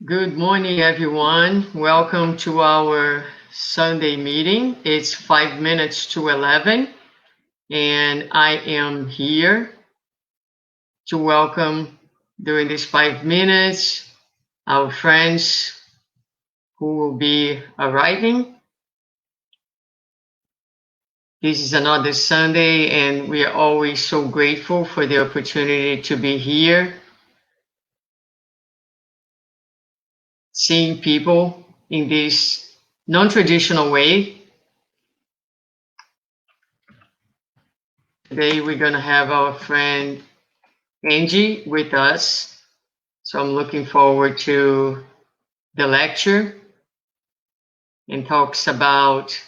Good morning, everyone. Welcome to our Sunday meeting. It's 5 minutes to 11, and I am here to welcome during these 5 minutes our friends who will be arriving. This is another Sunday, and we are always so grateful for the opportunity to be here, seeing people in this non-traditional way. Today we're going to have our friend Angie with us. So I'm looking forward to the lecture and talks about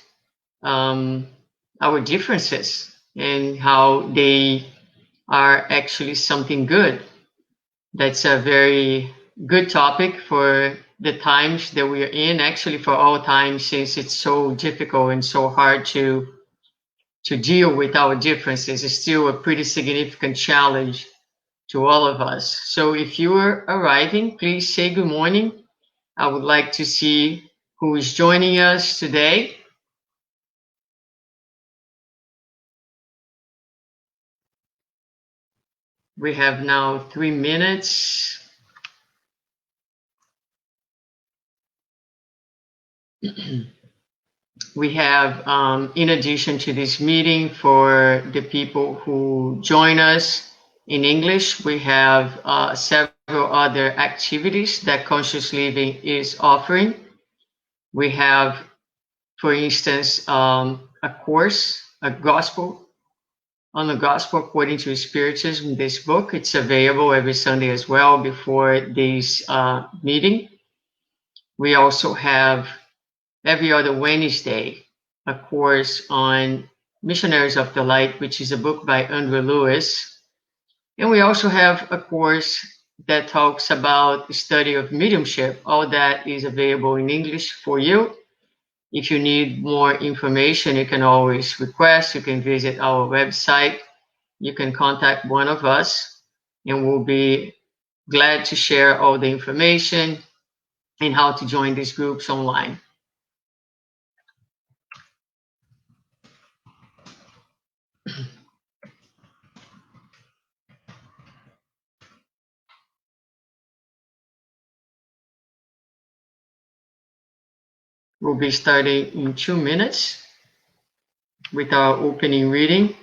our differences and how they are actually something good. That's a very good topic for the times that we are in, actually for all times, since it's so difficult and so hard to deal with our differences. It's still a pretty significant challenge to all of us. So if you are arriving, please say good morning. I would like to see who is joining us today. We have now 3 minutes. We have, in addition to this meeting, for the people who join us in English, we have several other activities that Conscious Living is offering. We have, for instance, a course, a gospel, on the gospel according to Spiritism, this book. It's available every Sunday as well before this meeting. We also have every other Wednesday a course on Missionaries of the Light, which is a book by Andrew Lewis. And we also have a course that talks about the study of mediumship. All that is available in English for you. If you need more information, you can always request. You can visit our website. You can contact one of us, and we'll be glad to share all the information and how to join these groups online. We'll be starting in 2 minutes with our opening reading.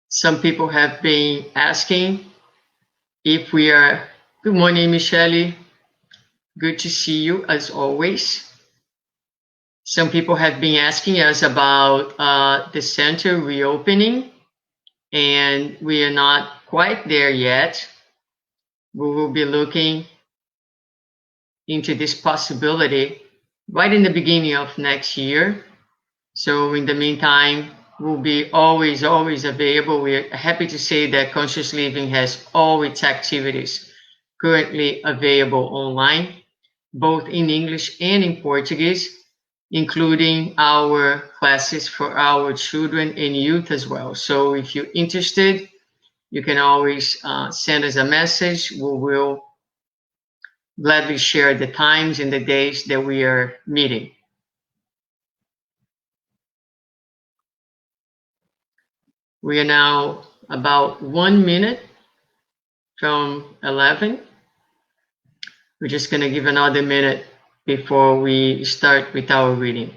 Some people have been asking if we are. Good morning, Michelle. Good to see you as always. Some people have been asking us about the center reopening, and we are not quite there yet. We will be looking into this possibility right in the beginning of next year. So in the meantime, we'll be always available. We're happy to say that Conscious Living has all its activities currently available online, both in English and in Portuguese, including our classes for our children and youth as well. So if you're interested, you can always send us a message. We will gladly share the times and the days that we are meeting. We are now about 1 minute from 11. We're just going to give another minute before we start with our reading.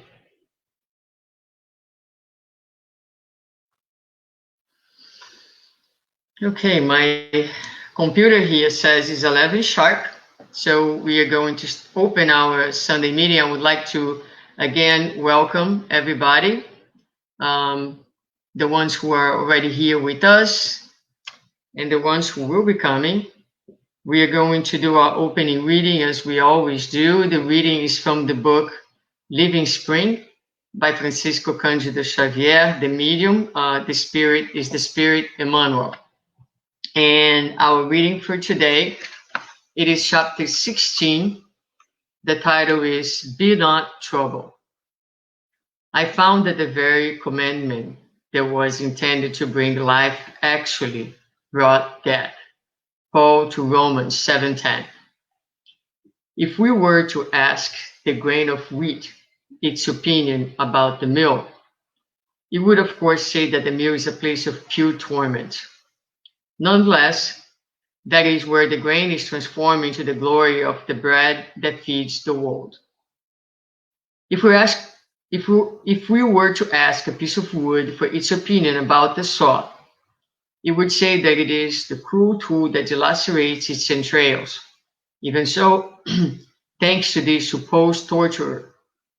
Okay, my computer here says it's 11 sharp. So we are going to open our Sunday meeting. I would like to again welcome everybody, the ones who are already here with us and the ones who will be coming. We are going to do our opening reading as we always do. The reading is from the book Living Spring by Francisco Cândido Xavier, the medium. The spirit is the Spirit Emmanuel. And our reading for today, it is chapter 16, The title is Be Not Troubled. I found that the very commandment that was intended to bring life actually brought death. Paul to Romans 7:10. If we were to ask the grain of wheat its opinion about the mill, it would of course say that the mill is a place of pure torment. Nonetheless, that is where the grain is transformed into the glory of the bread that feeds the world. If we were to ask a piece of wood for its opinion about the saw, it would say that it is the cruel tool that dilacerates its entrails. Even so, thanks to this supposed torturer,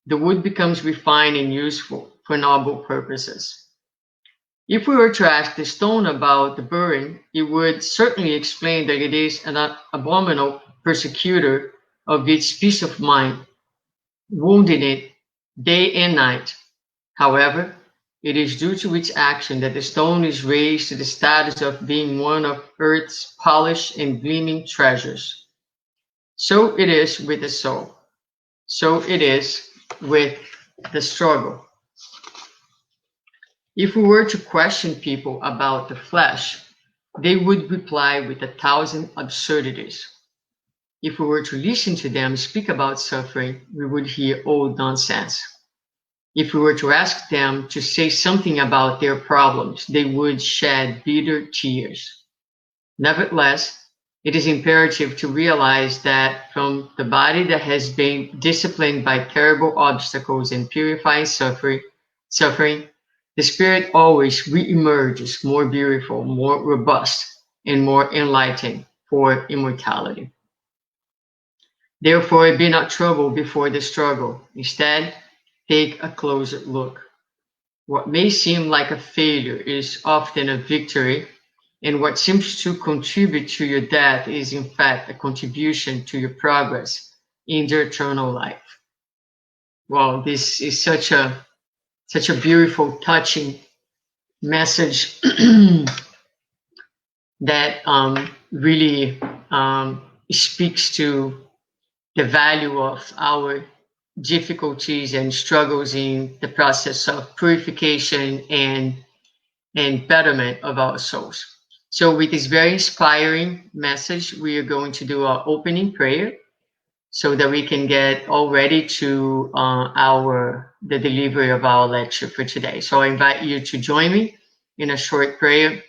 the wood becomes refined and useful for noble purposes. If we were to ask the stone about the burren, it would certainly explain that it is an abominable persecutor of its peace of mind, wounding it day and night. However, it is due to its action that the stone is raised to the status of being one of earth's polished and gleaming treasures. So it is with the soul. So it is with the struggle. If we were to question people about the flesh, they would reply with 1,000 absurdities. If we were to listen to them speak about suffering, we would hear old nonsense. If we were to ask them to say something about their problems, they would shed bitter tears. Nevertheless, it is imperative to realize that from the body that has been disciplined by terrible obstacles and purifying suffering, the spirit always re-emerges more beautiful, more robust, and more enlightened for immortality. Therefore, be not troubled before the struggle. Instead, take a closer look. What may seem like a failure is often a victory, and what seems to contribute to your death is in fact a contribution to your progress in the eternal life. Well, this is such a beautiful, touching message that really speaks to the value of our difficulties and struggles in the process of purification and betterment of our souls. So with this very inspiring message, we are going to do our opening prayer so that we can get all ready to the delivery of our lecture for today. So I invite you to join me in a short prayer,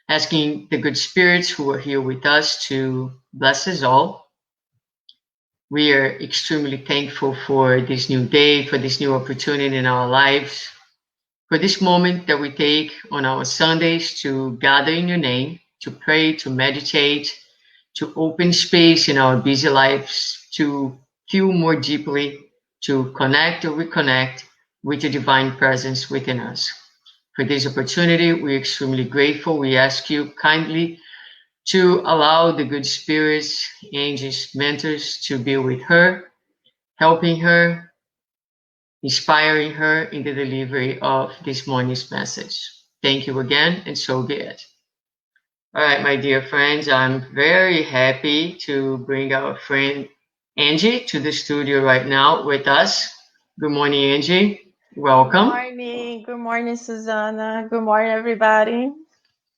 asking the good spirits who are here with us to bless us all. We are extremely thankful for this new day, for this new opportunity in our lives, for this moment that we take on our Sundays to gather in your name, to pray, to meditate, to open space in our busy lives, to feel more deeply, to connect or reconnect with the divine presence within us. For this opportunity, we're extremely grateful. We ask you kindly to allow the good spirits, angels, mentors to be with her, helping her, inspiring her in the delivery of this morning's message. Thank you again, and so be it. All right, my dear friends, I'm very happy to bring our friend Angie to the studio right now with us. Good morning, Angie. Welcome. Good morning. Good morning, Susanna. Good morning, everybody.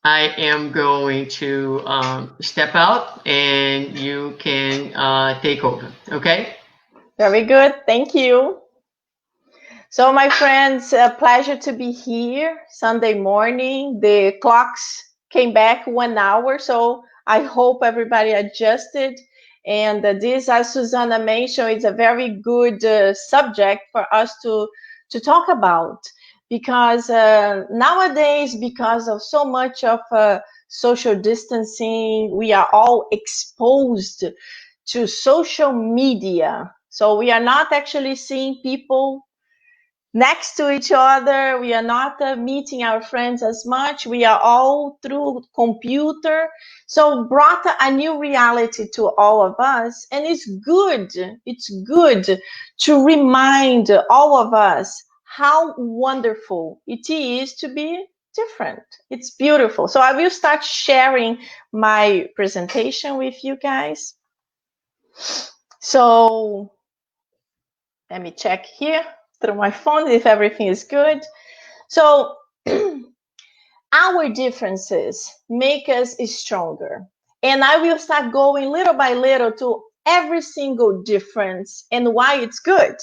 I am going to step out and you can take over, okay? Very good. Thank you. So, my friends, a pleasure to be here Sunday morning. The clocks came back 1 hour, so I hope everybody adjusted. And this, as Susanna mentioned, is a very good subject for us to talk about. Because nowadays, because of so much of social distancing, we are all exposed to social media. So we are not actually seeing people next to each other. We are not meeting our friends as much. We are all through computer. So brought a new reality to all of us. And it's good. It's good to remind all of us how wonderful it is to be different. It's beautiful. So I will start sharing my presentation with you guys. So let me check here through my phone if everything is good. So our differences make us stronger. And I will start going little by little to every single difference and why it's good.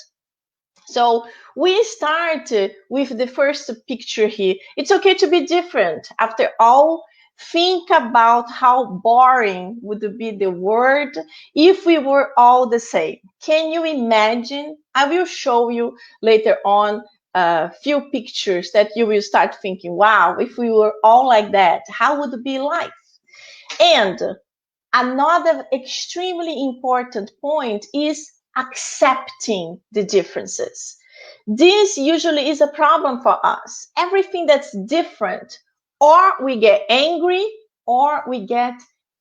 So we start with the first picture here. It's okay to be different. After all, think about how boring would be the world if we were all the same. Can you imagine? I will show you later on a few pictures that you will start thinking, wow, if we were all like that, how would it be life? And another extremely important point is accepting the differences. This usually is a problem for us. Everything that's different, or we get angry or we get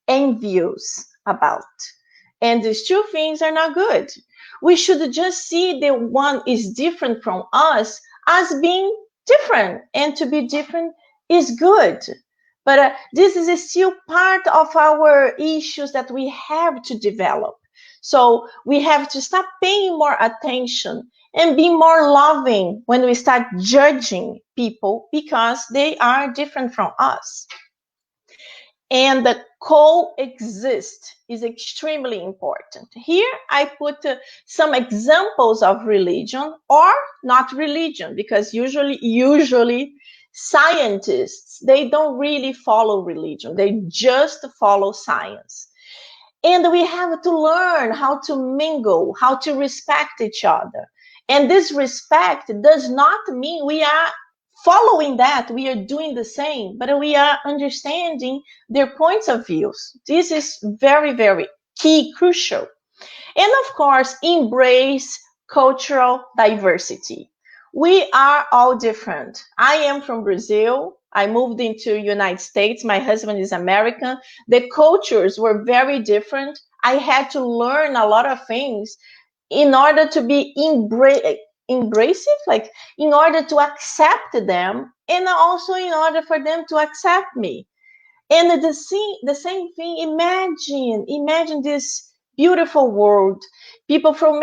envious about. And these two things are not good. We should just see the one is different from us as being different, and to be different is good. But this is still part of our issues that we have to develop. So we have to start paying more attention and be more loving when we start judging people because they are different from us. And the coexist is extremely important. Here I put some examples of religion or not religion, because usually scientists, they don't really follow religion. They just follow science. And we have to learn how to mingle, how to respect each other. And this respect does not mean we are following that, we are doing the same, but we are understanding their points of views. This is very, very key, crucial. And of course, embrace cultural diversity. We are all different. I am from Brazil. I moved into United States. My husband is American. The cultures were very different. I had to learn a lot of things in order to be embracive, like in order to accept them, and also in order for them to accept me. And the same thing, imagine this beautiful world, people from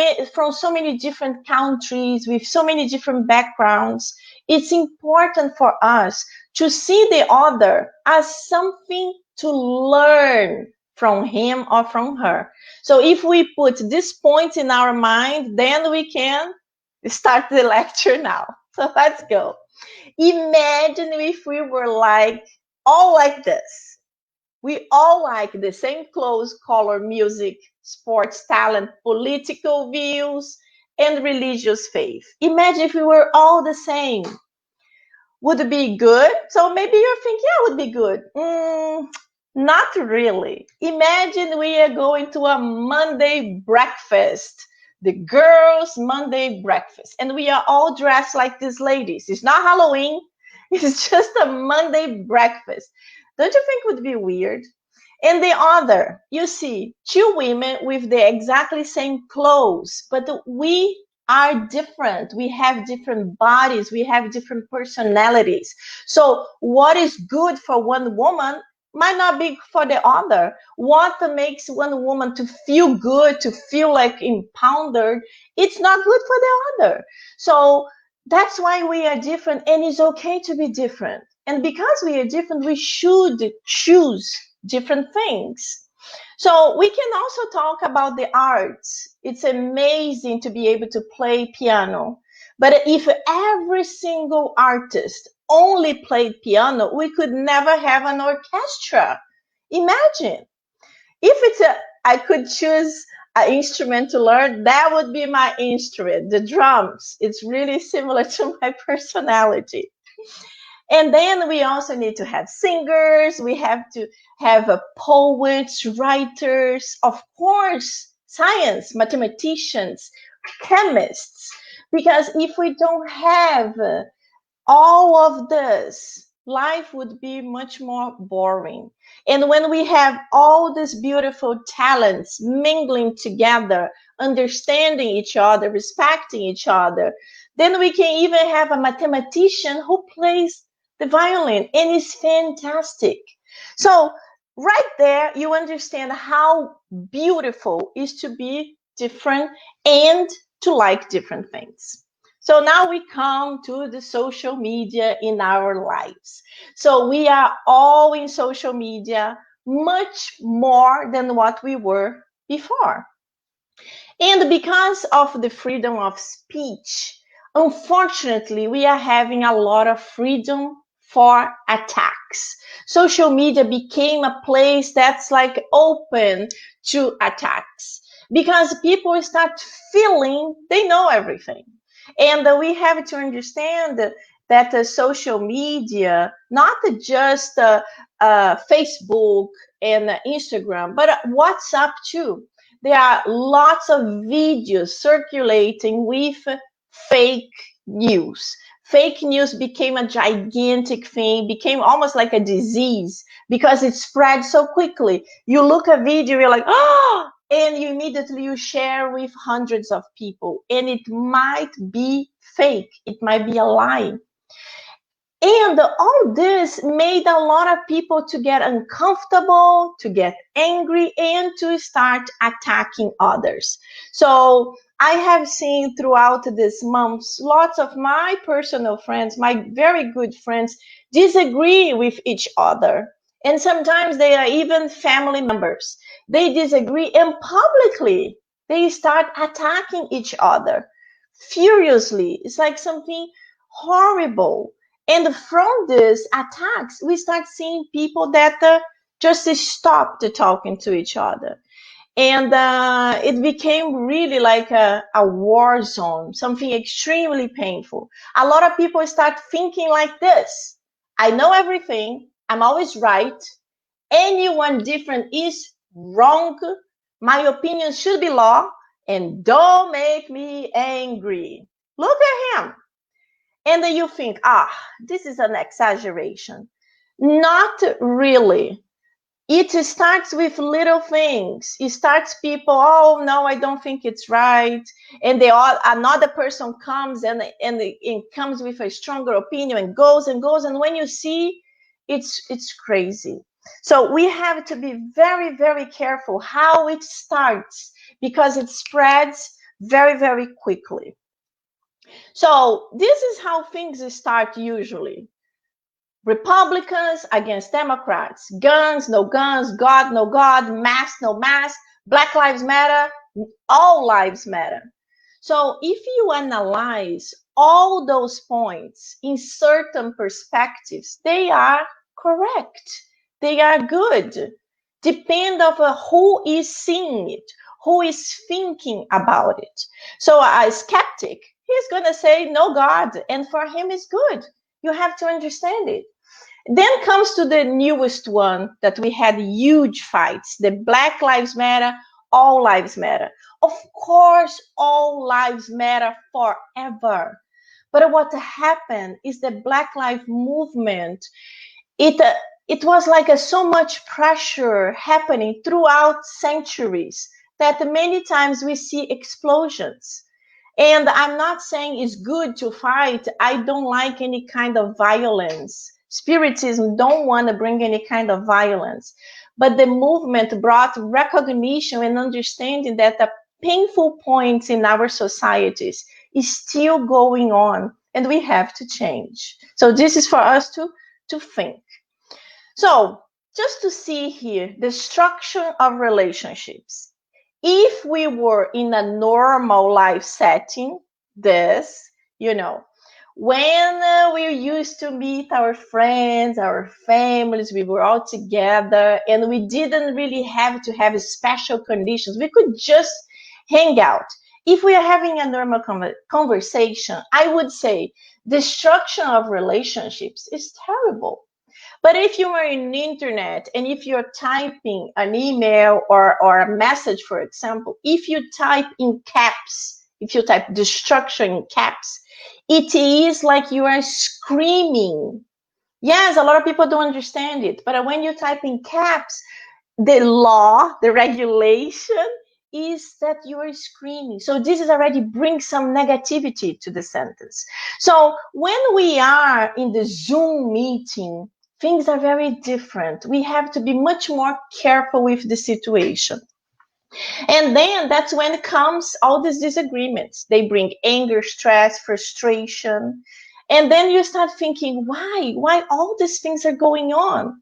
so many different countries with so many different backgrounds. It's important for us to see the other as something to learn from him or from her. So if we put this point in our mind, then we can start the lecture now. So let's go. Imagine if we were like all like this. We all like the same clothes, color, music, sports, talent, political views, and religious faith. Imagine if we were all the same. Would it be good? So maybe you're thinking, yeah, it would be good. Not really. Imagine we are going to a Monday breakfast, the girls' Monday breakfast, and we are all dressed like these ladies. It's not Halloween, it's just a Monday breakfast. Don't you think it would be weird? And the other, you see, two women with the exactly same clothes, but we are different. We have different bodies, we have different personalities. So, what is good for one woman might not be for the other. What makes one woman to feel good, to feel like empowered, it's not good for the other. So, that's why we are different, and it's okay to be different. And because we are different, we should choose different things. So we can also talk about the arts. It's amazing to be able to play piano. But if every single artist only played piano, we could never have an orchestra. Imagine if I could choose an instrument to learn, that would be my instrument, the drums. It's really similar to my personality. And then we also need to have singers, we have to have poets, writers, of course, science, mathematicians, chemists. Because if we don't have all of this, life would be much more boring. And when we have all these beautiful talents mingling together, understanding each other, respecting each other, then we can even have a mathematician who plays the violin and is fantastic. So right there, you understand how beautiful it is to be different and to like different things. So now we come to the social media in our lives. So we are all in social media much more than what we were before. And because of the freedom of speech, unfortunately, we are having a lot of freedom for attacks. Social media became a place that's like open to attacks because people start feeling they know everything. And we have to understand that social media, not just Facebook and Instagram, but WhatsApp too, there are lots of videos circulating with fake news. Fake news became a gigantic thing, became almost like a disease because it spread so quickly. You look a video, you're like, oh, and you immediately you share with hundreds of people, and it might be fake, it might be a lie. And all this made a lot of people to get uncomfortable, to get angry, and to start attacking others. So I have seen throughout this month, lots of my personal friends, my very good friends, disagree with each other. And sometimes they are even family members. They disagree and publicly they start attacking each other furiously. It's like something horrible. And from these attacks, we start seeing people that just stopped talking to each other. And it became really like a war zone, something extremely painful. A lot of people start thinking like this: I know everything, I'm always right, anyone different is wrong, my opinion should be law, and don't make me angry. Look at him. And then you think, this is an exaggeration. Not really. It starts with little things. It starts people, oh no, I don't think it's right. And another person comes and comes with a stronger opinion and goes and goes. And when you see, it's crazy. So we have to be very, very careful how it starts because it spreads very, very quickly. So this is how things start usually. Republicans against Democrats, guns, no guns, God, no God, mask, no mask, Black Lives Matter, all lives matter. So if you analyze all those points in certain perspectives, they are correct. They are good. Depend of who is seeing it, who is thinking about it. So a skeptic, he's going to say no God, and for him it's good. You have to understand it. Then comes to the newest one that we had huge fights, the Black Lives Matter, all lives matter. Of course, all lives matter forever. But what happened is the Black Lives Movement, it was like so much pressure happening throughout centuries that many times we see explosions. And I'm not saying it's good to fight. I don't like any kind of violence. Spiritism don't want to bring any kind of violence. But the movement brought recognition and understanding that the painful points in our societies is still going on and we have to change. So this is for us to think. So just to see here the structure of relationships. If we were in a normal life setting, when we used to meet our friends, our families, we were all together and we didn't really have to have special conditions. We could just hang out. If we are having a normal conversation, I would say the structure of relationships is terrible. But if you are in the internet and if you're typing an email or a message, for example, if you type in caps, if you type destruction in caps, it is like you are screaming. Yes, a lot of people don't understand it, but when you type in caps, the law, the regulation is that you are screaming. So this is already brings some negativity to the sentence. So when we are in the Zoom meeting, things are very different. We have to be much more careful with the situation. And then that's when comes all these disagreements. They bring anger, stress, frustration. And then you start thinking, why? Why all these things are going on?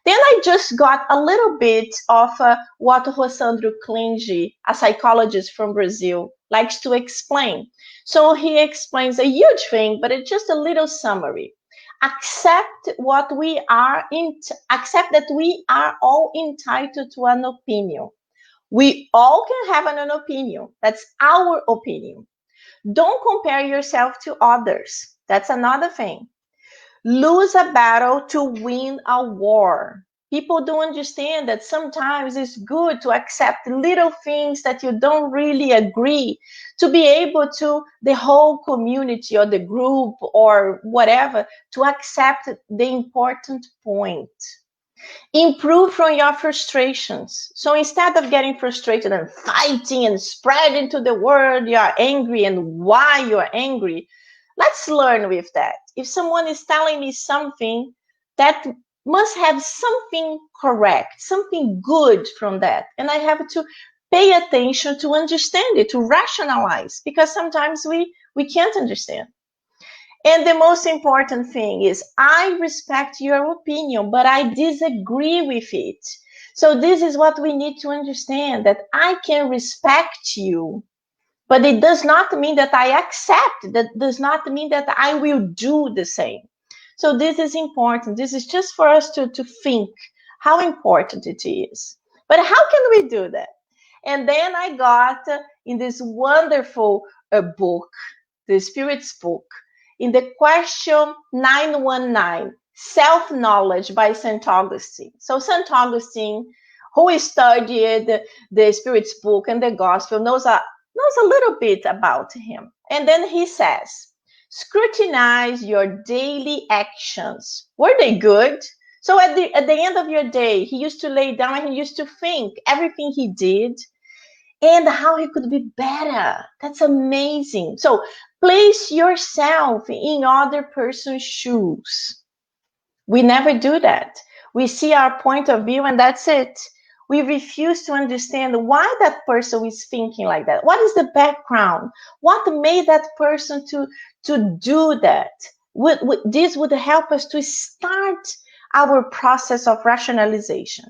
Then I just got a little bit of what Rossandro Klinge, a psychologist from Brazil, likes to explain. So he explains a huge thing, but it's just a little summary. Accept what we are accept that we are all entitled to an opinion. We all can have an opinion. That's our opinion. Don't compare yourself to others. That's another thing. Lose a battle to win a war. People don't understand that sometimes it's good to accept little things that you don't really agree, to be able to the whole community or the group or whatever to accept the important point. Improve from your frustrations. So instead of getting frustrated and fighting and spreading to the world you're angry and why you're angry, let's learn with that. If someone is telling me something, that must have something correct, something good from that. And I have to pay attention to understand it, to rationalize, because sometimes we can't understand. And the most important thing is, I respect your opinion, but I disagree with it. So this is what we need to understand, that I can respect you, but it does not mean that I accept, that does not mean that I will do the same. So this is important. This is just for us to think how important it is. But how can we do that? And then I got in this wonderful book, the Spirit's book, in the question 919, Self-Knowledge by St. Augustine. So St. Augustine, who studied the Spirit's book and the Gospel, knows a little bit about him. And then he says, scrutinize your daily actions. Were they good? So at the end of your day, he used to lay down and he used to think everything he did and how he could be better. That's amazing. So place yourself in other person's shoes. We never do that. We see our point of view and that's it. We refuse to understand why that person is thinking like that. What is the background? What made that person to do that? This would help us to start our process of rationalization.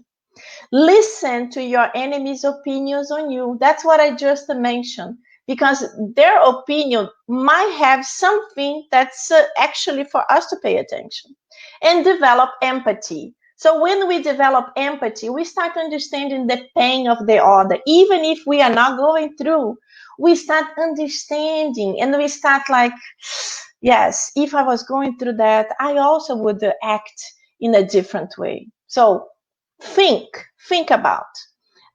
Listen to your enemy's opinions on you. That's what I just mentioned, because their opinion might have something that's actually for us to pay attention. And develop empathy. So when we develop empathy, we start understanding the pain of the other. Even if we are not going through, we start understanding and we start like, yes, if I was going through that, I also would act in a different way. So think about.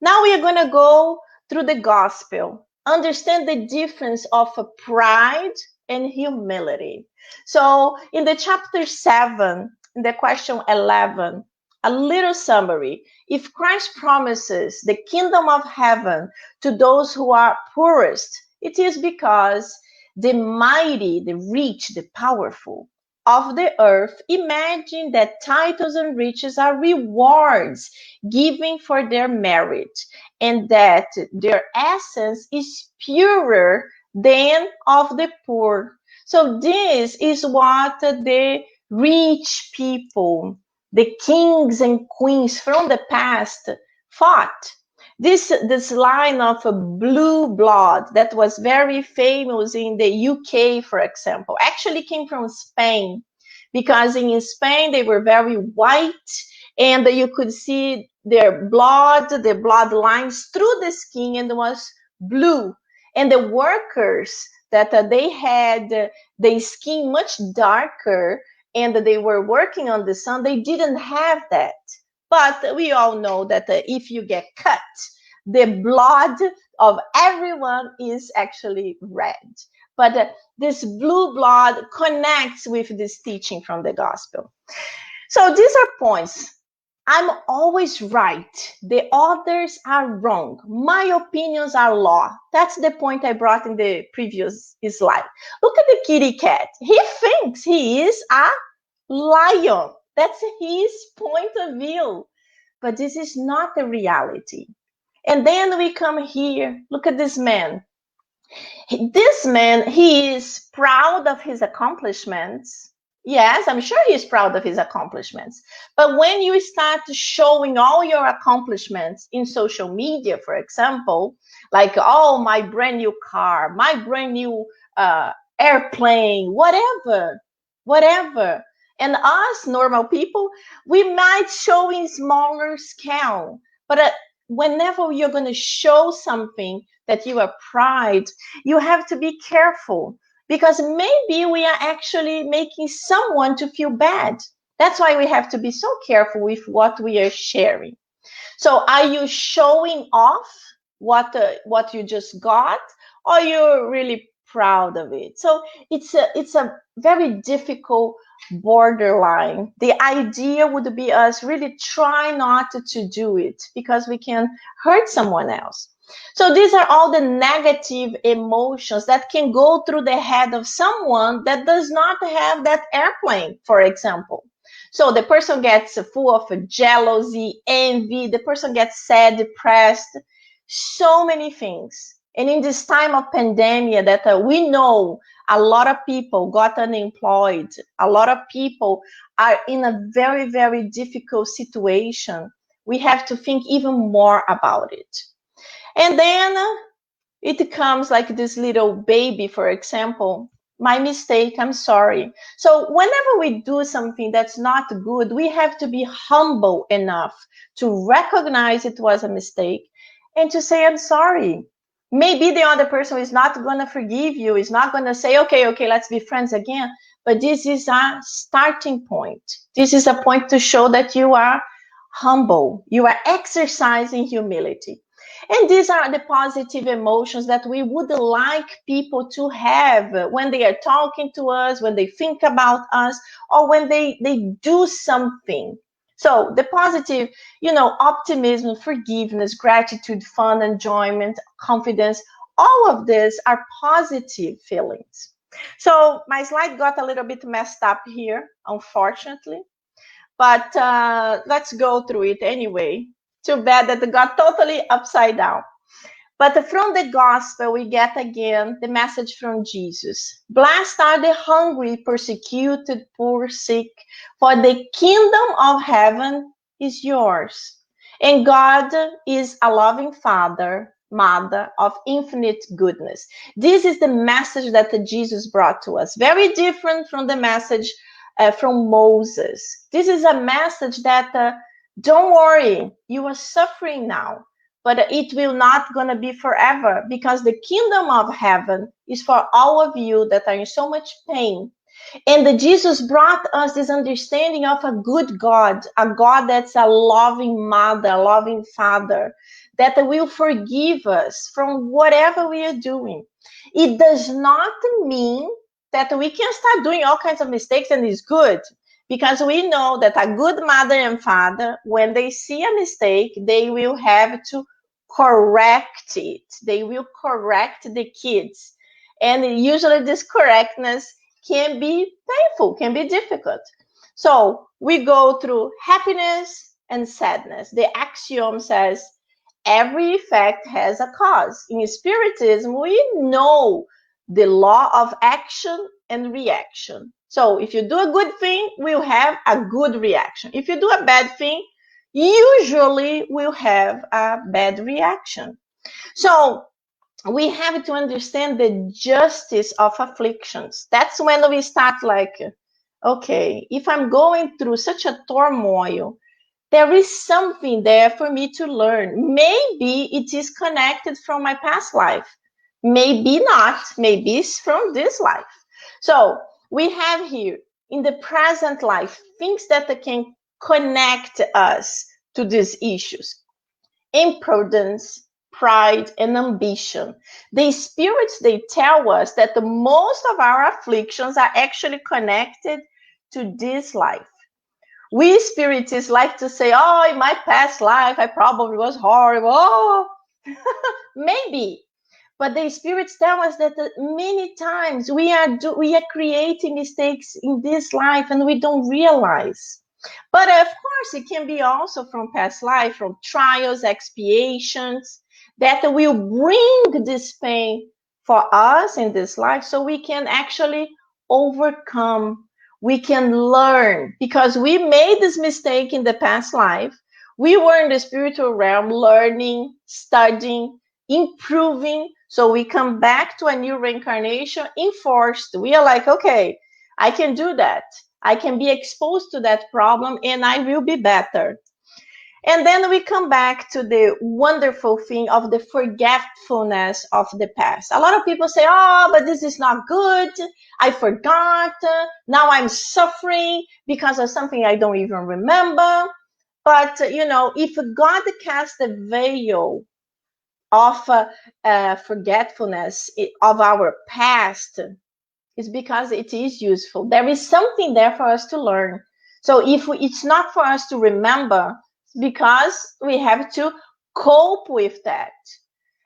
Now we are going to go through the gospel. Understand the difference of pride and humility. So in the chapter 7, in the question 11, a little summary. If Christ promises the kingdom of heaven to those who are poorest, it is because the mighty, the rich, the powerful of the earth imagine that titles and riches are rewards given for their merit, and that their essence is purer than of the poor. So this is what the rich people, the kings and queens from the past fought. This line of blue blood that was very famous in the UK, for example, actually came from Spain, because in Spain they were very white and you could see their blood, the blood lines through the skin, and it was blue. And the workers that they had the skin much darker and they were working on the sun, they didn't have that. But we all know that if you get cut, the blood of everyone is actually red. But this blue blood connects with this teaching from the gospel. So these are points. I'm always right. The others are wrong. My opinions are law. That's the point I brought in the previous slide. Look at the kitty cat. He thinks he is a lion. That's his point of view. But this is not the reality. And then we come here. Look at this man. This man, he is proud of his accomplishments. Yes, I'm sure he's proud of his accomplishments. But when you start showing all your accomplishments in social media, for example, like, oh, my brand new car, my brand new airplane, whatever. And us normal people, we might show in smaller scale. But whenever you're going to show something that you are proud, you have to be careful, because maybe we are actually making someone to feel bad. That's why we have to be so careful with what we are sharing. So are you showing off what you just got, or you're really proud of it? So it's a very difficult borderline. The idea would be us really try not to do it, because we can hurt someone else. So these are all the negative emotions that can go through the head of someone that does not have that airplane, for example. So the person gets full of jealousy, envy, the person gets sad, depressed, so many things. And in this time of pandemic that we know a lot of people got unemployed, a lot of people are in a very, very difficult situation. We have to think even more about it. And then it comes like this little baby, for example, my mistake, I'm sorry. So whenever we do something that's not good, we have to be humble enough to recognize it was a mistake and to say, I'm sorry. Maybe the other person is not going to forgive you, is not going to say, okay, let's be friends again. But this is a starting point. This is a point to show that you are humble. You are exercising humility. And these are the positive emotions that we would like people to have when they are talking to us, when they think about us, or when they do something. So the positive, optimism, forgiveness, gratitude, fun, enjoyment, confidence, all of these are positive feelings. So my slide got a little bit messed up here, unfortunately, but let's go through it anyway. Too bad that it got totally upside down. But from the gospel, we get again the message from Jesus. Blessed are the hungry, persecuted, poor, sick, for the kingdom of heaven is yours. And God is a loving Father, Mother of infinite goodness. This is the message that Jesus brought to us. Very different from the message from Moses. This is a message that don't worry, you are suffering now, but it will not gonna be forever, because the kingdom of heaven is for all of you that are in so much pain. And Jesus brought us this understanding of a good God, a God that's a loving mother, a loving father, that will forgive us from whatever we are doing. It does not mean that we can start doing all kinds of mistakes and it's good, because we know that a good mother and father, when they see a mistake, they will have to correct it. They will correct the kids. And usually this correctness can be painful, can be difficult. So we go through happiness and sadness. The axiom says every effect has a cause. In Spiritism, we know the law of action and reaction. So if you do a good thing, we'll have a good reaction. If you do a bad thing, usually we'll have a bad reaction. So we have to understand the justice of afflictions. That's when we start like, okay, if I'm going through such a turmoil, there is something there for me to learn. Maybe it is connected from my past life. Maybe not. Maybe it's from this life. So we have here in the present life things that can connect us to these issues. Imprudence, pride, and ambition. The spirits, they tell us that the most of our afflictions are actually connected to this life. We spiritists like to say, oh, in my past life, I probably was horrible. Oh, maybe. But the spirits tell us that many times we are creating mistakes in this life and we don't realize. But of course, it can be also from past life, from trials, expiations, that will bring this pain for us in this life so we can actually overcome. We can learn because we made this mistake in the past life. We were in the spiritual realm learning, studying, improving. So we come back to a new reincarnation enforced. We are like, okay, I can do that. I can be exposed to that problem and I will be better. And then we come back to the wonderful thing of the forgetfulness of the past. A lot of people say, oh, but this is not good. I forgot. Now I'm suffering because of something I don't even remember. But, if God casts the veil of forgetfulness of our past, it's because it is useful. There is something there for us to learn. So if it's not for us to remember, it's because we have to cope with that.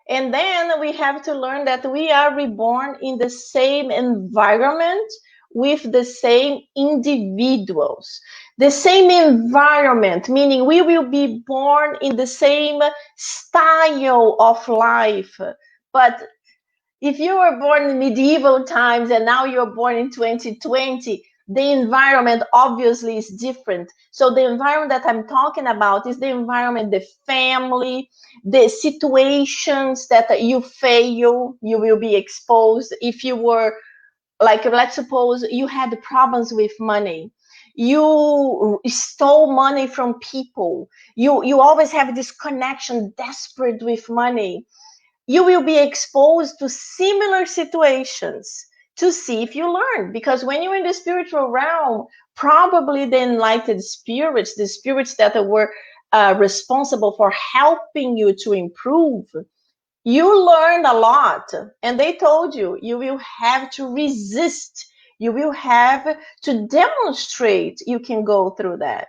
And then we have to learn that we are reborn in the same environment with the same individuals. The same environment, meaning we will be born in the same style of life. But if you were born in medieval times and now you're born in 2020, the environment obviously is different. So the environment that I'm talking about is the environment, the family, the situations that you fail, you will be exposed. If you were, like, let's suppose you had problems with money, you stole money from people, you always have this connection, desperate with money, you will be exposed to similar situations to see if you learn. Because when you're in the spiritual realm, probably the enlightened spirits, the spirits that were responsible for helping you to improve, you learned a lot. And they told you, you will have to resist. You will have to demonstrate you can go through that.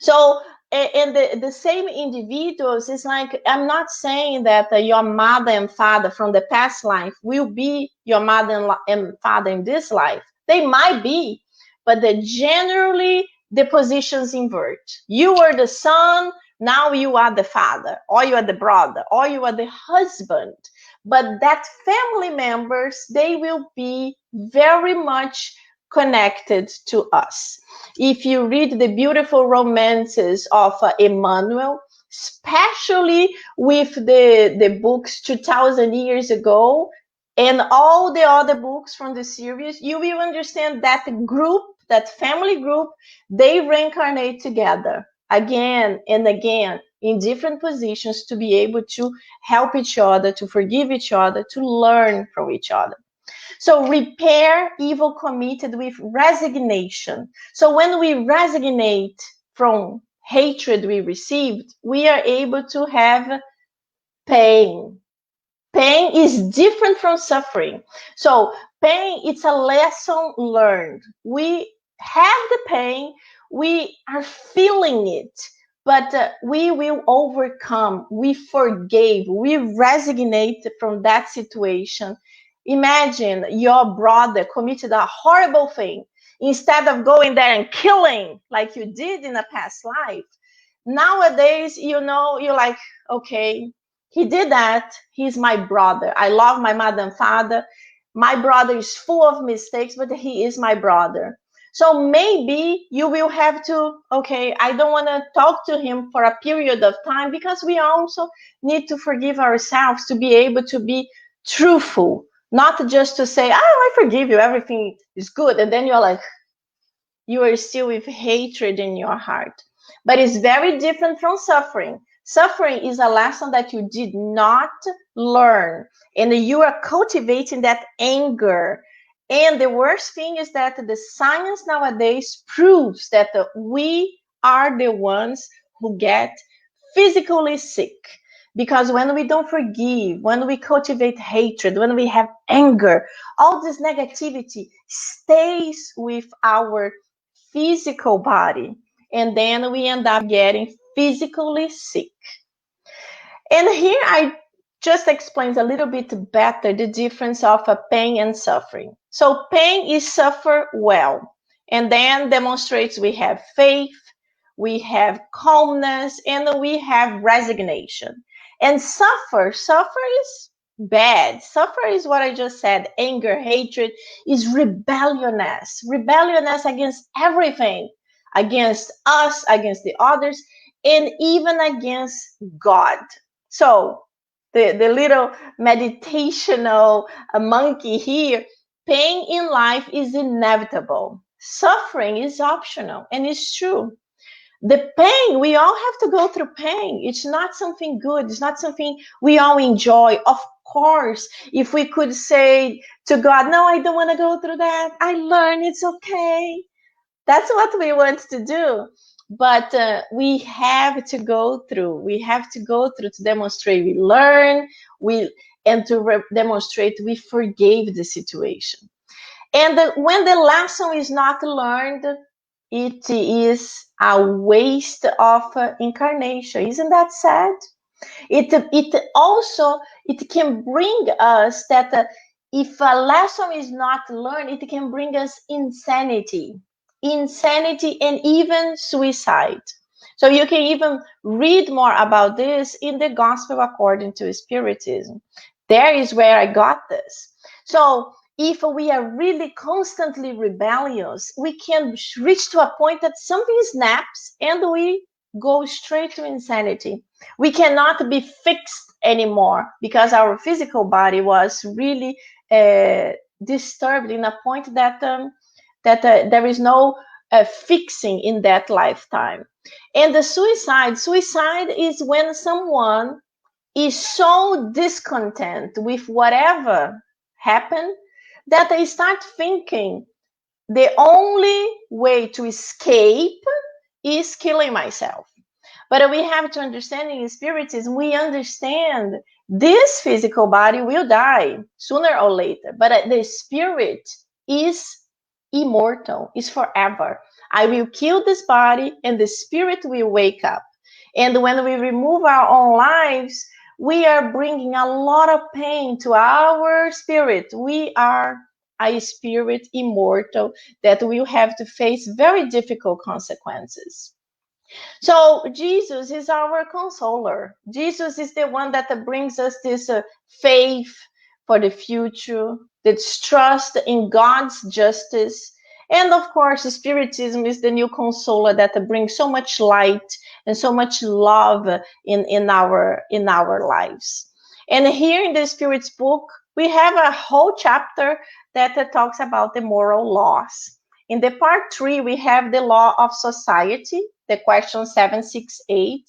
So, and the same individuals, is like, I'm not saying that your mother and father from the past life will be your mother and father in this life. They might be, but generally the positions invert. You are the son, now you are the father, or you are the brother, or you are the husband. But that family members, they will be very much connected to us. If you read the beautiful romances of Emmanuel, especially with the books 2000 years ago and all the other books from the series, you will understand that group, that family group, they reincarnate together again and again in different positions to be able to help each other, to forgive each other, to learn from each other. So repair evil committed with resignation. So when we resignate from hatred we received, we are able to have pain. Pain is different from suffering. So pain, it's a lesson learned. We have the pain, we are feeling it, but we will overcome. We forgave, we resignate from that situation. Imagine your brother committed a horrible thing. Instead of going there and killing like you did in a past life, nowadays, you're like, okay, he did that. He's my brother. I love my mother and father. My brother is full of mistakes, but he is my brother. So maybe you will have to, okay, I don't want to talk to him for a period of time, because we also need to forgive ourselves to be able to be truthful, not just to say, oh, I forgive you, everything is good. And then you're like, you are still with hatred in your heart. But it's very different from suffering. Suffering is a lesson that you did not learn, and you are cultivating that anger. And the worst thing is that the science nowadays proves that we are the ones who get physically sick. Because when we don't forgive, when we cultivate hatred, when we have anger, all this negativity stays with our physical body, and then we end up getting physically sick. And here I just explains a little bit better the difference of a pain and suffering. So pain is suffer well. And then demonstrates we have faith, we have calmness, and we have resignation. And suffer is bad. Suffer is what I just said: anger, hatred, is rebelliousness against everything, against us, against the others, and even against God. So the little meditational monkey here: pain in life is inevitable, suffering is optional. And it's true. The pain, we all have to go through pain. It's not something good, it's not something we all enjoy. Of course, if we could say to God, no, I don't want to go through that, I learn, it's okay, that's what we want to do. But we have to go through, to demonstrate we learn, and to demonstrate we forgave the situation. And when the lesson is not learned, it is a waste of incarnation. Isn't that sad? It can bring us that if a lesson is not learned, it can bring us insanity, and even suicide. So you can even read more about this in the Gospel according to Spiritism. There is where I got this. So if we are really constantly rebellious, we can reach to a point that something snaps and we go straight to insanity. We cannot be fixed anymore because our physical body was really disturbed in a point that there is no fixing in that lifetime. And the suicide is when someone is so discontent with whatever happened that they start thinking the only way to escape is killing myself. But we have to understand in Spiritism, we understand this physical body will die sooner or later, but the spirit is immortal, is forever. I will kill this body and the spirit will wake up. And when we remove our own lives, we are bringing a lot of pain to our spirit. We are a spirit immortal that will have to face very difficult consequences. So Jesus is our consoler. Jesus is the one that brings us this faith for the future, this trust in God's justice. And of course, Spiritism is the new consoler that brings so much light and so much love in our lives. And here in the Spirit's book, we have a whole chapter that talks about the moral laws. In the part 3, we have the law of society, the question 768.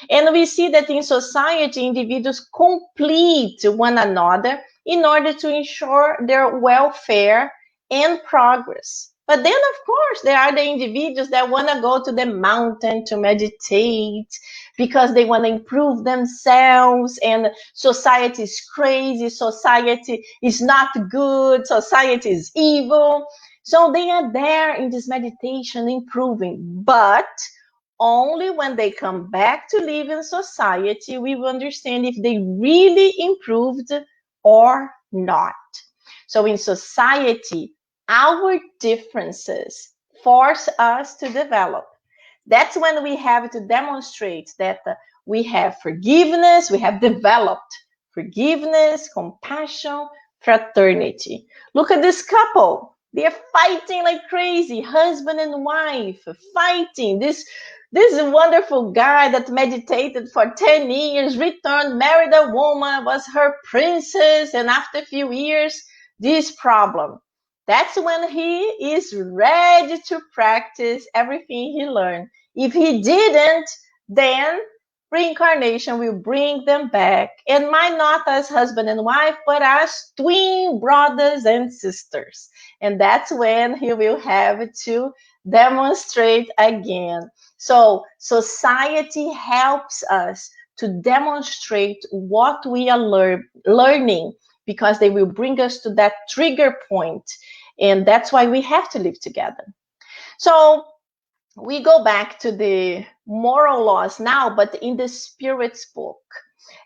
And we see that in society, individuals complete one another in order to ensure their welfare and progress. But then, of course, there are the individuals that want to go to the mountain to meditate because they want to improve themselves, and society is crazy, society is not good, society is evil. So they are there in this meditation improving, but only when they come back to live in society, we will understand if they really improved or not. So in society, our differences force us to develop. That's when we have to demonstrate that we have forgiveness, we have developed forgiveness, compassion, fraternity. Look at this couple. They're fighting like crazy, husband and wife, fighting. This wonderful guy that meditated for 10 years, returned, married a woman, was her princess, and after a few years, this problem. That's when he is ready to practice everything he learned. If he didn't, then reincarnation will bring them back, and might not as husband and wife, but as twin brothers and sisters. And that's when he will have to demonstrate again. So society helps us to demonstrate what we are learning, because they will bring us to that trigger point. And that's why we have to live together. So we go back to the moral laws now, but in the Spirit's book.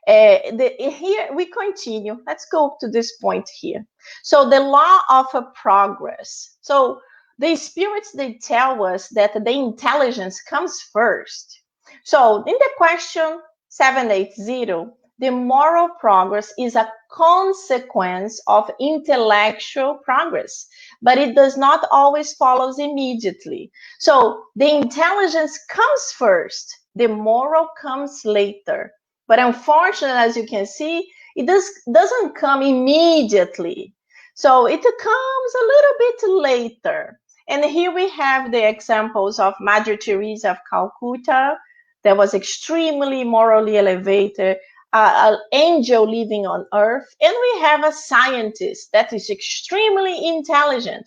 Here we continue. Let's go to this point here. So the law of progress. So the spirits, they tell us that the intelligence comes first. So in the question 780, the moral progress is a consequence of intellectual progress, but it does not always follow immediately. So the intelligence comes first, the moral comes later. But unfortunately, as you can see, doesn't come immediately. So it comes a little bit later. And here we have the examples of Mother Teresa of Calcutta, that was extremely morally elevated, an angel living on earth. And we have a scientist that is extremely intelligent,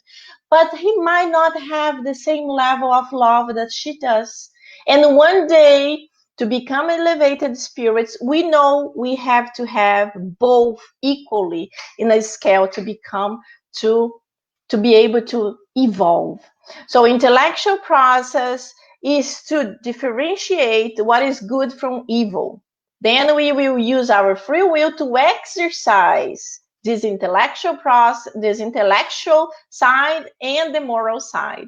but he might not have the same level of love that she does. And one day, to become elevated spirits, we know we have to have both equally in a scale to become to be able to evolve. So intellectual process is to differentiate what is good from evil. Then we will use our free will to exercise this intellectual process, this intellectual side and the moral side.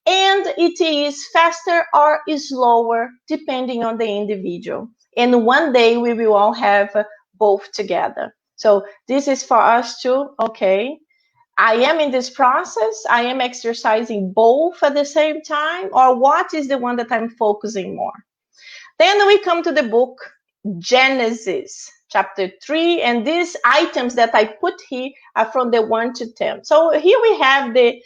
And it is faster or slower depending on the individual. And one day we will all have both together. So this is for us to, okay, I am in this process, I am exercising both at the same time, or what is the one that I'm focusing more? Then we come to the book Genesis, chapter 3, and these items that I put here are from the 1 to 10. So here we have the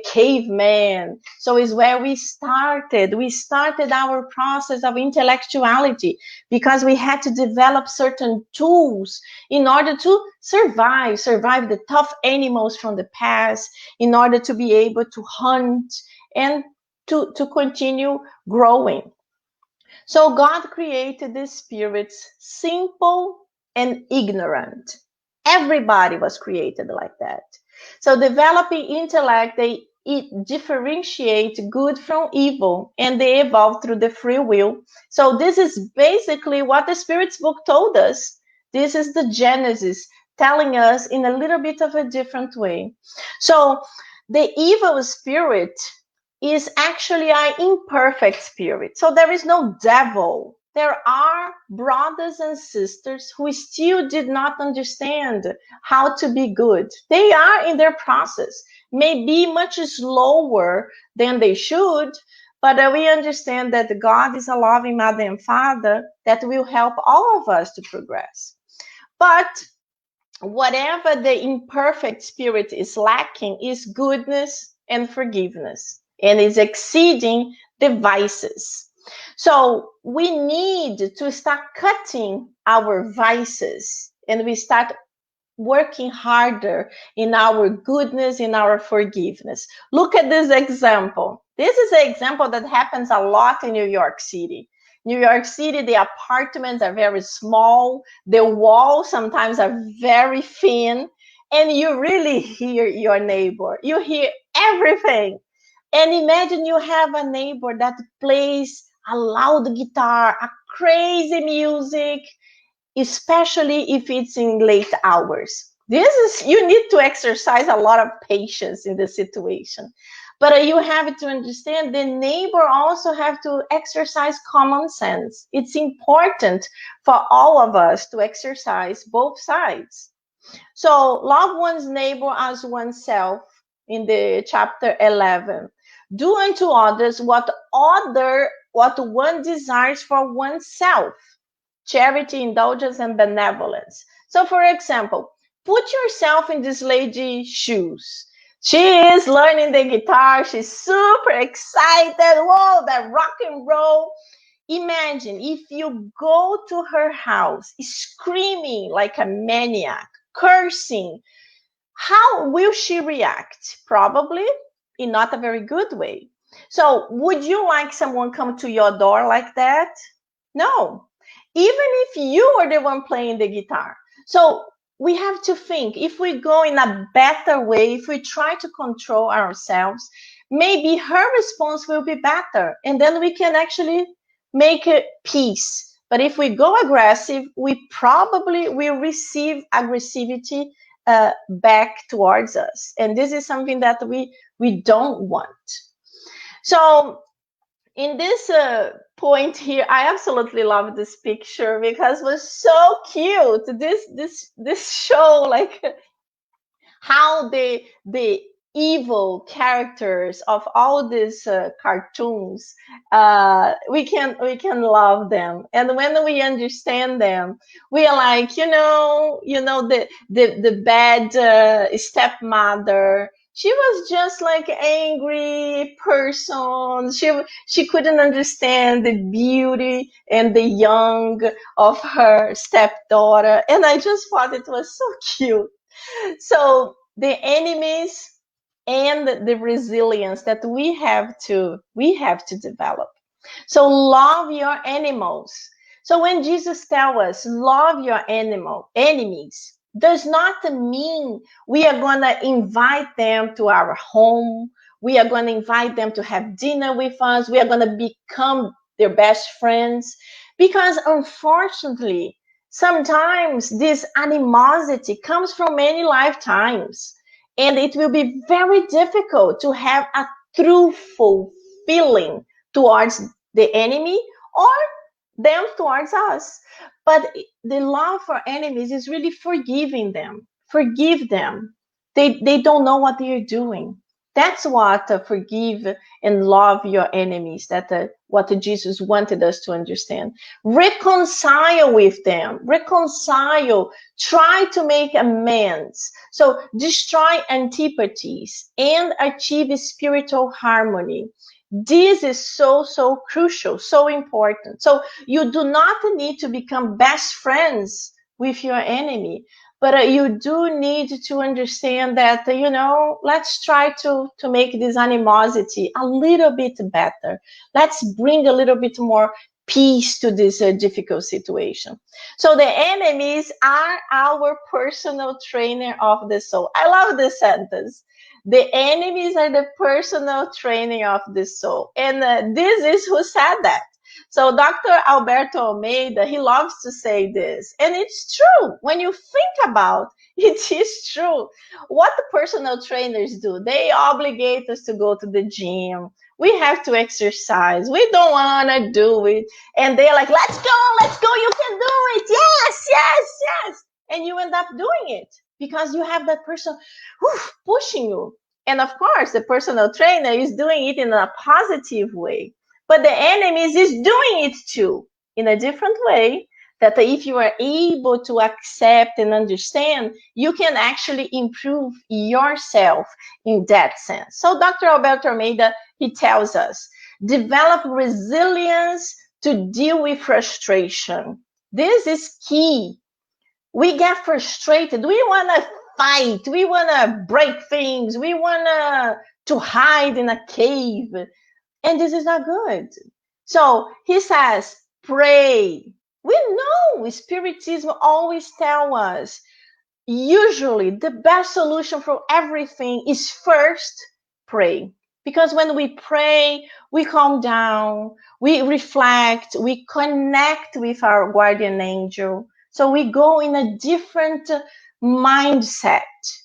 caveman. So it's where we started. We started our process of intellectuality because we had to develop certain tools in order to survive the tough animals from the past, in order to be able to hunt and to continue growing. So God created the spirits simple and ignorant. Everybody was created like that. So developing intellect, they differentiate good from evil, and they evolve through the free will. So this is basically what the Spirit's book told us. This is the Genesis, telling us in a little bit of a different way. So the evil spirit is actually an imperfect spirit. So there is no devil. There are brothers and sisters who still did not understand how to be good. They are in their process, maybe much slower than they should, but we understand that God is a loving mother and father that will help all of us to progress. But whatever the imperfect spirit is lacking is goodness and forgiveness, and is exceeding the vices. So we need to start cutting our vices, and we start working harder in our goodness, in our forgiveness. Look at this example. This is an example that happens a lot in New York City. New York City, the apartments are very small. The walls sometimes are very thin. And you really hear your neighbor. You hear everything. And imagine you have a neighbor that plays a loud guitar, a crazy music, especially if it's in late hours. You need to exercise a lot of patience in the situation. But you have to understand the neighbor also have to exercise common sense. It's important for all of us to exercise both sides. So love one's neighbor as oneself in the chapter 11. Do unto others what one desires for oneself. Charity, indulgence, and benevolence. So, for example, put yourself in this lady's shoes. She is learning the guitar. She's super excited. Whoa, that rock and roll. Imagine if you go to her house screaming like a maniac, cursing. How will she react? Probably in not a very good way. So, would you like someone come to your door like that? No, even if you are the one playing the guitar. So we have to think, if we go in a better way, if we try to control ourselves, maybe her response will be better, and then we can actually make a peace. But if we go aggressive, we probably will receive aggressivity back towards us. And this is something that we we don't want. So in this point here, I absolutely love this picture because it was so cute. This show like how the evil characters of all these cartoons, we can love them, and when we understand them, we are like, the bad stepmother. She was just like angry person. She couldn't understand the beauty and the young of her stepdaughter, and I just thought it was so cute. So the enemies and the resilience that we have to develop. So love your animals. So when Jesus tells us love your enemies, does not mean we are going to invite them to our home. We are going to invite them to have dinner with us. We are going to become their best friends. Because unfortunately, sometimes this animosity comes from many lifetimes, and it will be very difficult to have a truthful feeling towards the enemy or them towards us. But the love for enemies is really forgiving them. Forgive them. They don't know what they're doing. That's what forgive and love your enemies. That what Jesus wanted us to understand. Reconcile with them. Reconcile. Try to make amends. So destroy antipathies and achieve spiritual harmony. This is so crucial, so important. So you do not need to become best friends with your enemy, but you do need to understand that, let's try to make this animosity a little bit better. Let's bring a little bit more peace to this difficult situation. So the enemies are our personal trainer of the soul. I love this sentence. The enemies are the personal training of the soul. And this is who said that. So Dr. Alberto Almeida, he loves to say this. And it's true. When you think about it, it is true. What the personal trainers do, they obligate us to go to the gym. We have to exercise. We don't want to do it. And they're like, let's go, you can do it. Yes, yes, yes. And you end up doing it because you have that person pushing you. And of course, the personal trainer is doing it in a positive way. But the enemies is doing it too in a different way, that if you are able to accept and understand, you can actually improve yourself in that sense. So Dr. Alberto Almeida, he tells us, develop resilience to deal with frustration. This is key. We get frustrated. We want to fight. We want to break things. We want to hide in a cave. And this is not good. So he says, pray. We know Spiritism always tell us, usually the best solution for everything is first pray. Because when we pray, we calm down, we reflect, we connect with our guardian angel. So we go in a different mindset.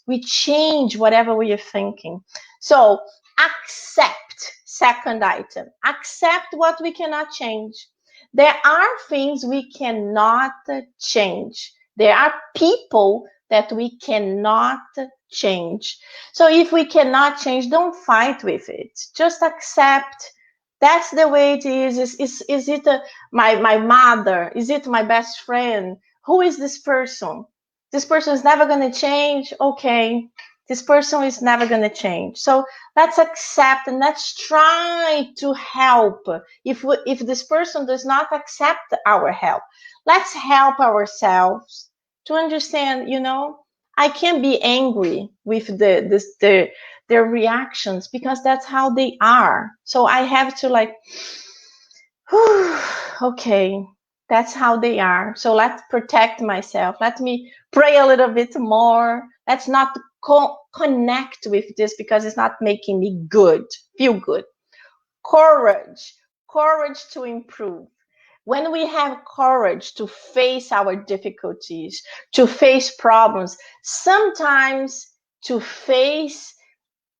We change whatever we are thinking. So accept, second item, accept what we cannot change. There are things we cannot change. There are people that we cannot change. So if we cannot change, don't fight with it. Just accept. That's the way it is. Is it my mother? Is it my best friend? Who is this person? This person is never going to change. Okay, this person is never going to change. So let's accept and let's try to help. If this person does not accept our help, let's help ourselves to understand, I can't be angry with their reactions because that's how they are. So I have to okay, that's how they are. So let's protect myself. Let me pray a little bit more. Let's not connect with this because it's not making me feel good. Courage to improve. When we have courage to face our difficulties, to face problems, sometimes to face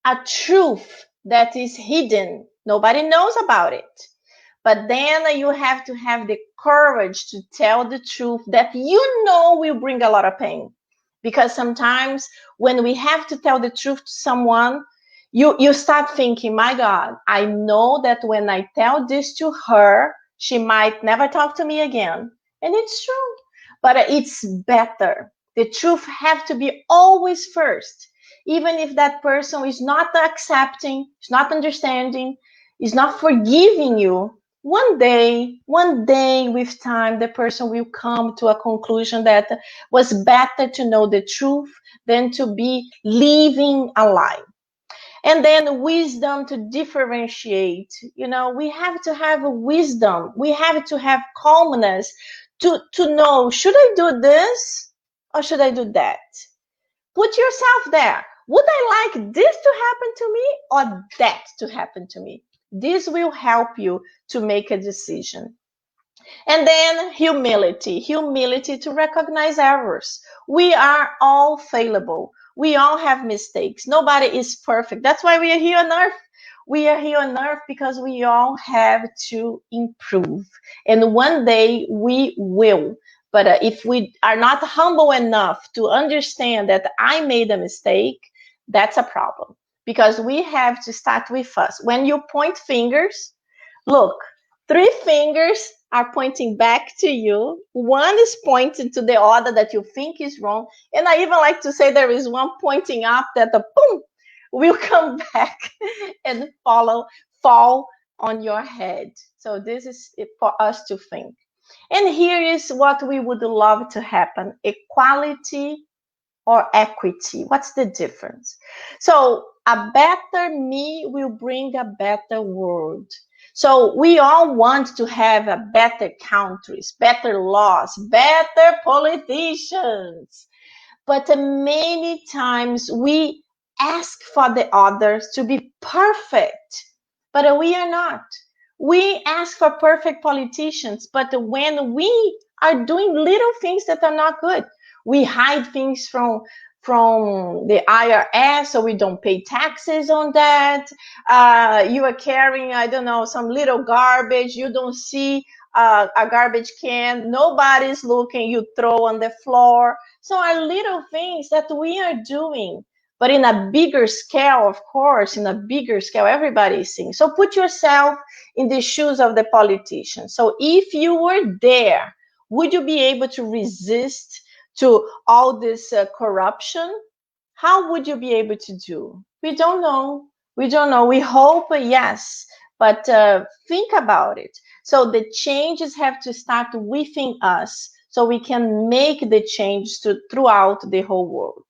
a truth that is hidden. Nobody knows about it. But then you have to have the courage to tell the truth that you know will bring a lot of pain. Because sometimes when we have to tell the truth to someone, you start thinking, my God, I know that when I tell this to her, she might never talk to me again. And it's true. But it's better. The truth have to be always first. Even if that person is not accepting, is not understanding, is not forgiving you, one day with time, the person will come to a conclusion that was better to know the truth than to be living a lie. And then wisdom to differentiate. We have to have a wisdom. We have to have calmness to know, should I do this or should I do that? Put yourself there. Would I like this to happen to me or that to happen to me? This will help you to make a decision. And then humility to recognize errors. We are all fallible. We all have mistakes. Nobody is perfect. That's why we are here on earth. We are here on earth because we all have to improve. And one day we will. But if we are not humble enough to understand that I made a mistake, that's a problem. Because we have to start with us. When you point fingers, look, 3 fingers are pointing back to you. One is pointing to the other that you think is wrong. And I even like to say there is one pointing up that the boom will come back and fall on your head. So this is for us to think. And here is what we would love to happen: equality or equity. What's the difference? So a better me will bring a better world. So we all want to have a better countries, better laws, better politicians. But many times we ask for the others to be perfect, but we are not. We ask for perfect politicians, but when we are doing little things that are not good, we hide things from the IRS, so we don't pay taxes on that. You are carrying, I don't know, some little garbage. You don't see a garbage can. Nobody's looking. You throw on the floor. So are little things that we are doing. But in a bigger scale, of course, in a bigger scale, everybody is seeing. So put yourself in the shoes of the politician. So if you were there, would you be able to resist to all this corruption? How would you be able to do? We don't know. We don't know. We hope, yes, but think about it. So the changes have to start within us so we can make the change throughout the whole world.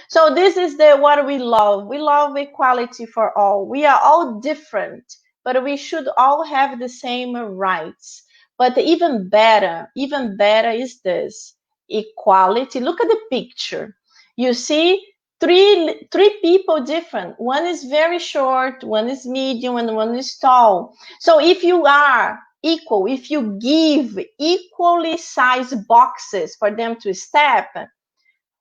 So this is what we love. We love equality for all. We are all different, but we should all have the same rights. But even better is this: equality. Look at the picture. You see three people different. One is very short, one is medium, and one is tall. So if you are equal, if you give equally sized boxes for them to step,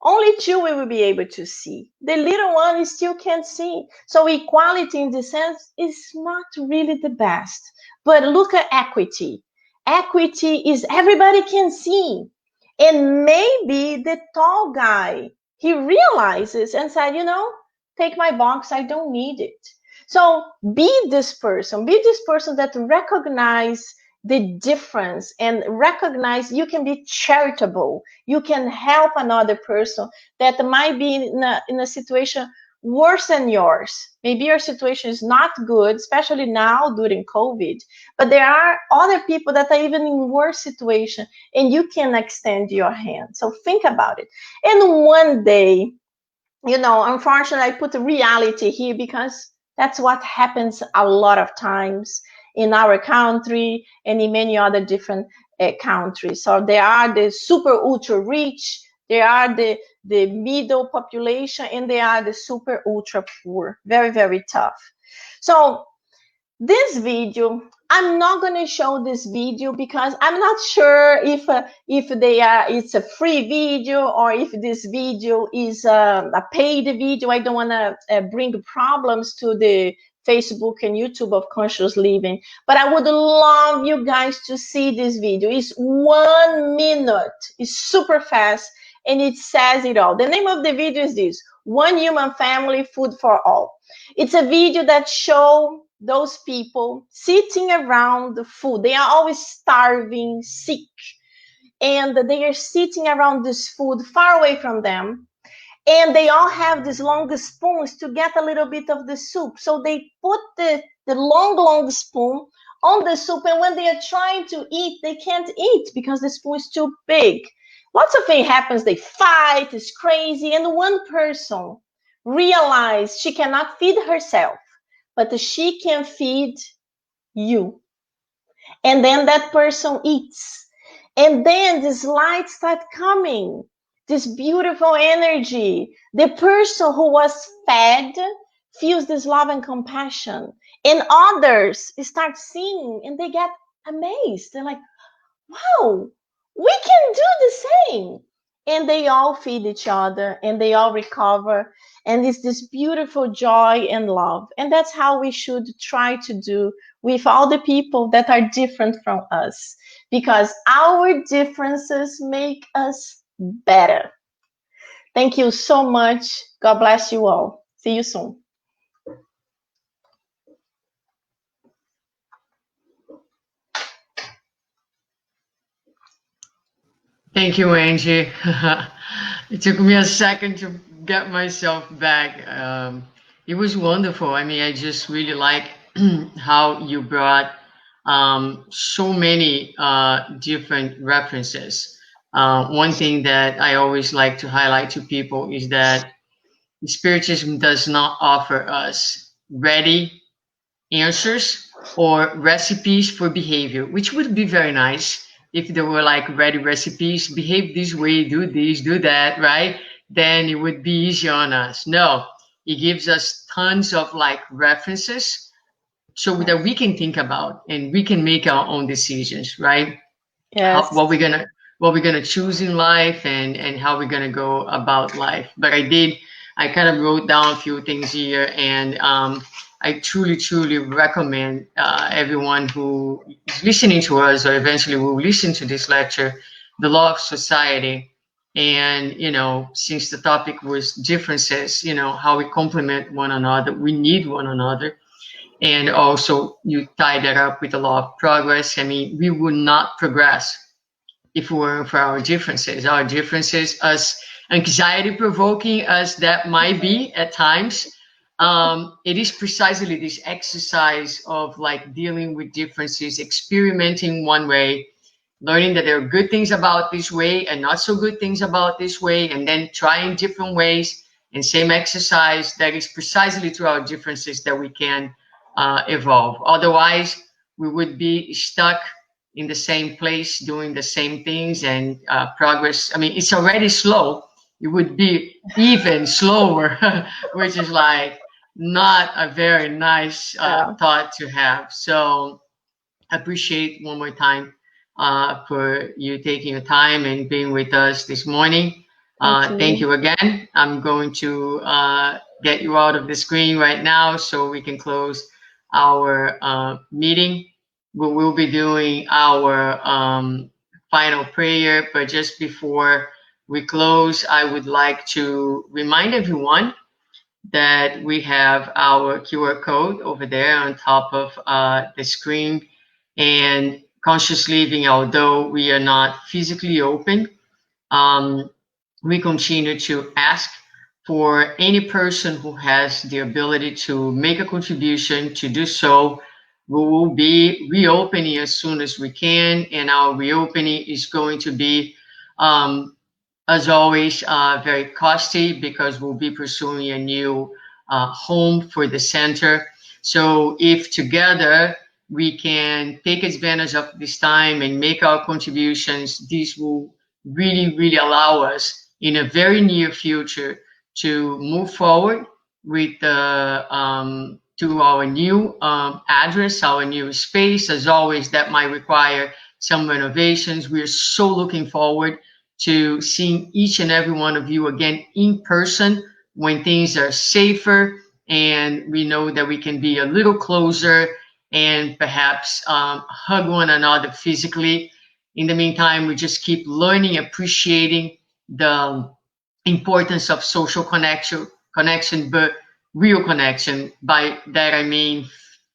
only 2 we will be able to see. The little one still can't see. So equality in this sense is not really the best. But look at equity. Equity is everybody can see. And maybe the tall guy, he realizes and said, take my box, I don't need it. So be this person that recognize the difference and recognize you can be charitable. You can help another person that might be in a situation worse than yours. Maybe your situation is not good, especially now during COVID, but there are other people that are even in worse situation and you can extend your hand. So think about it. And one day, unfortunately, I put reality here because that's what happens a lot of times in our country and in many other different countries. So there are the super ultra rich, there are the middle population, and there are the super ultra poor. Very, very tough. So this video I'm not going to show this video because I'm not sure if it's a free video or if this video is a paid video. I don't want to bring problems to the Facebook and YouTube of conscious living, but I would love you guys to see this video. It's 1 minute. It's super fast and it says it all. The name of the video is this: One Human Family, Food for All. It's a video that shows those people sitting around the food. They are always starving, sick, and they are sitting around this food far away from them. And they all have these long spoons to get a little bit of the soup. So they put the long spoon on the soup. And when they are trying to eat, they can't eat because the spoon is too big. Lots of things happens. They fight, it's crazy. And one person realized she cannot feed herself, but she can feed you. And then that person eats. And then this light start coming, this beautiful energy. The person who was fed feels this love and compassion. And others start seeing and they get amazed. They're like, wow, we can do the same. And they all feed each other and they all recover. And it's this beautiful joy and love. And that's how we should try to do with all the people that are different from us, because our differences make us better. Thank you so much. God bless you all. See you soon. Thank you, Angie. It took me a second to get myself back. It was wonderful. I mean, I just really like how you brought so many different references. One thing that I always like to highlight to people is that Spiritism does not offer us ready answers or recipes for behavior, which would be very nice if there were like ready recipes, behave this way, do this, do that, right? Then it would be easy on us. No, it gives us tons of like references so that we can think about and we can make our own decisions, right? How, Yes. what we're gonna choose in life and how we're gonna go about life. But I kind of wrote down a few things here, and I truly recommend everyone who is listening to us or eventually will listen to this lecture, the law of society. And since the topic was differences, how we complement one another, we need one another. And also you tie that up with the law of progress. I mean, we would not progress if it weren't for our differences. Our differences, as anxiety provoking as that might be at times, it is precisely this exercise of like dealing with differences, experimenting one way, learning that there are good things about this way and not so good things about this way, and then trying different ways and same exercise. That is precisely through our differences that we can evolve. Otherwise, we would be stuck in the same place doing the same things, and progress, I mean, it's already slow. It would be even slower, which is like not a very nice thought to have. So appreciate one more time for you taking your time and being with us this morning. Thank you again. I'm going to get you out of the screen right now so we can close our meeting. We will be doing our final prayer, but just before we close, I would like to remind everyone that we have our QR code over there on top of the screen. And conscious living, although we are not physically open, we continue to ask for any person who has the ability to make a contribution to do so. We will be reopening as soon as we can, and our reopening is going to be as always, very costly because we'll be pursuing a new home for the center. So if together we can take advantage of this time and make our contributions, this will really allow us in a very near future to move forward with the to our new address, our new space. As always, that might require some renovations. We're so looking forward to seeing each and every one of you again in person when things are safer and we know that we can be a little closer and perhaps hug one another physically. In the meantime, we just keep learning, appreciating the importance of social connection, but real connection. By that I mean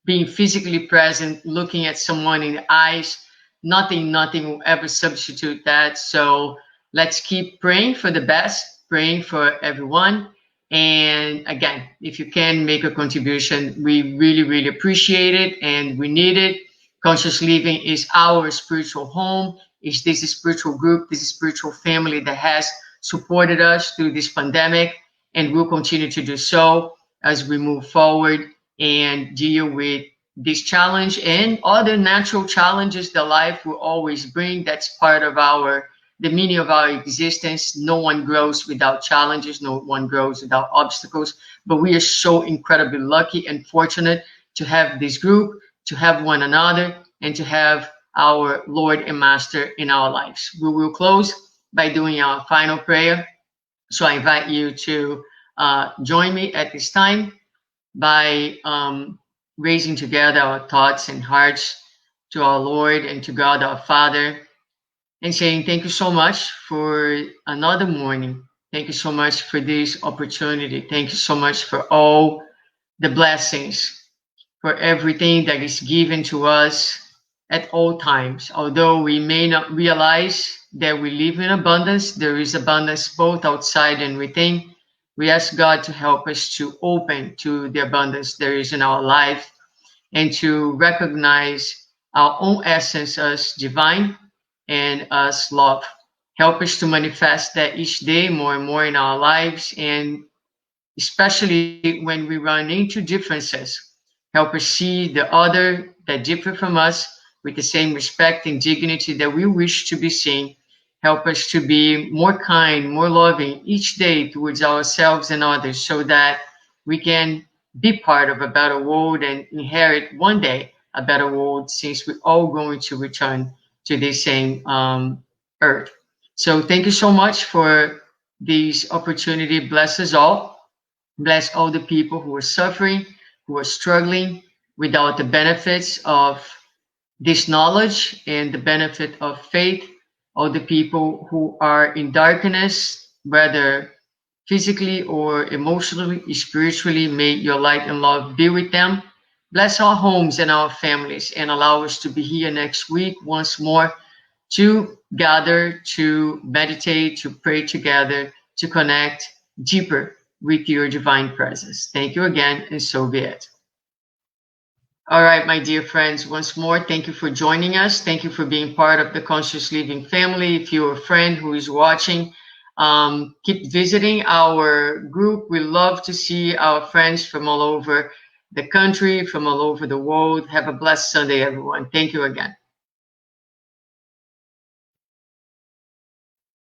being physically present, looking at someone in the eyes. Nothing will ever substitute that. So let's keep praying for the best, praying for everyone. And again, if you can make a contribution, we really appreciate it and we need it. Conscious Living is our spiritual home. Is this a spiritual group, this spiritual family that has supported us through this pandemic and will continue to do so as we move forward and deal with this challenge and other natural challenges that life will always bring. That's part of the meaning of our existence. No one grows without challenges, no one grows without obstacles, but we are so incredibly lucky and fortunate to have this group, to have one another, and to have our Lord and Master in our lives. We will close by doing our final prayer. So I invite you to join me at this time by raising together our thoughts and hearts to our Lord and to God our Father and saying thank you so much for another morning. Thank you so much for this opportunity. Thank you so much for all the blessings, for everything that is given to us at all times. Although we may not realize that we live in abundance, there is abundance both outside and within. We ask God to help us to open to the abundance there is in our life and to recognize our own essence as divine and as love. Help us to manifest that each day more and more in our lives, and especially when we run into differences. Help us see the other that differ from us with the same respect and dignity that we wish to be seen. Help us to be more kind, more loving each day towards ourselves and others so that we can be part of a better world and inherit one day a better world, since we're all going to return to the same earth. So thank you so much for this opportunity. Bless us all. Bless all the people who are suffering, who are struggling without the benefits of this knowledge and the benefit of faith. All the people who are in darkness, whether physically or emotionally, spiritually, may your light and love be with them. Bless our homes and our families and allow us to be here next week once more to gather, to meditate, to pray together, to connect deeper with your divine presence. Thank you again, and so be it. All right, my dear friends, once more, thank you for joining us. Thank you for being part of the Conscious Living family. If you're a friend who is watching, keep visiting our group. We love to see our friends from all over the country, from all over the world. Have a blessed Sunday, everyone. Thank you again.